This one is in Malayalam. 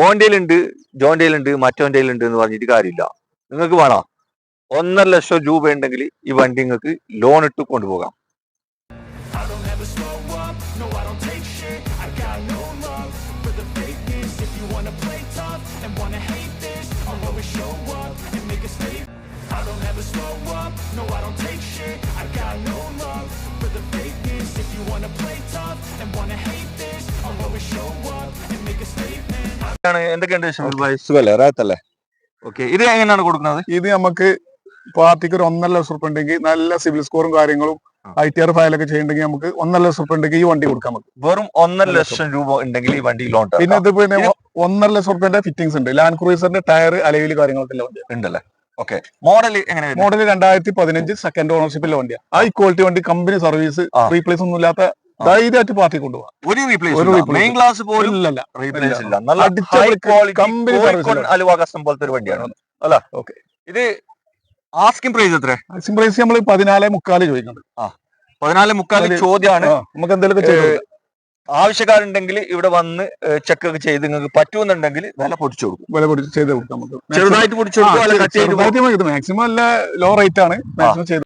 ഓന്റെയിലുണ്ട്, ജോന്റെയിലുണ്ട്, മറ്റോന്റെയിലുണ്ട് എന്ന് പറഞ്ഞിട്ട് കാര്യമില്ല. നിങ്ങൾക്ക് വേണോ 1,50,000 രൂപ ഉണ്ടെങ്കിൽ ഈ വണ്ടി നിങ്ങൾക്ക് ലോൺ ഇട്ട് കൊണ്ടുപോകാം. എന്തൊക്കെയുണ്ട് സുഖല്ലേ, റാത്തല്ലേ? ഓക്കെ, ഇത് എങ്ങനെയാണ് കൊടുക്കുന്നത്? ഇത് നമുക്ക് പാർട്ടിക്ക് ഒരു 1,50,000 രൂപ ഉണ്ടെങ്കിൽ നല്ല സിവിൽ സ്കോറും കാര്യങ്ങളും ITR ഫയലൊക്കെ ചെയ്യണമെങ്കിൽ നമുക്ക് 1,50,000 രൂപ ഉണ്ടെങ്കിൽ ഈ വണ്ടി കൊടുക്കാം. നമുക്ക് വെറും 1,50,000 രൂപ ഉണ്ടെങ്കിൽ ഈ വണ്ടി ലോൺ. പിന്നെ ഇത് പിന്നെ 1,50,000 രൂപന്റെ ഫിറ്റിംഗ്സ് ഉണ്ട്. ലാൻഡ് ക്രൂസറിന്റെ ടയർ അലവില് കാര്യങ്ങളൊക്കെ ഉണ്ടല്ലേ? ഓക്കെ, മോഡൽ എങ്ങനെ? മോഡൽ 2015 സെക്കൻഡ് ഓണർഷിപ്പിലെ വണ്ടിയാണ്. ആ ക്വാളിറ്റി വണ്ടി കമ്പനി സർവീസ് റീപ്ലേസ് ഒന്നും ഇല്ലാത്ത ധൈര്യമായിട്ട് പാർട്ടി കൊണ്ടുപോകാം. മെയിൻ ക്ലാസ് പോലും റീപ്ലേസ് ഇല്ല. നല്ല ഹൈ ക്വാളിറ്റി കമ്പനി അലുവ കസ്റ്റം പോലത്തെ ഒരു വണ്ടിയാണ് അല്ല? ഓക്കെ, ഇത് ആസ്കിംഗ് പ്രൈസ് എത്ര? ആസ്കിംഗ് പ്രൈസ് നമ്മൾ 14,350 ചോദിക്കുന്നുണ്ട്. 14,350 ചോദ്യമാണ്. നമുക്ക് എന്തെങ്കിലും ആവശ്യക്കാരുണ്ടെങ്കിൽ ഇവിടെ വന്ന് ചെക്ക് ഒക്കെ ചെയ്ത് നിങ്ങൾക്ക് പറ്റുമെന്നുണ്ടെങ്കിൽ വില പൊടിച്ചു കൊടുക്കും. വില പൊടിച്ച് ചെയ്ത് കൊടുക്കാം. നമുക്ക് ചെറുതായിട്ട് പൊടിച്ചു കൊടുക്കും. മാക്സിമം അല്ല, ലോ റേറ്റ് ആണ്. മാക്സിമം ചെയ്ത്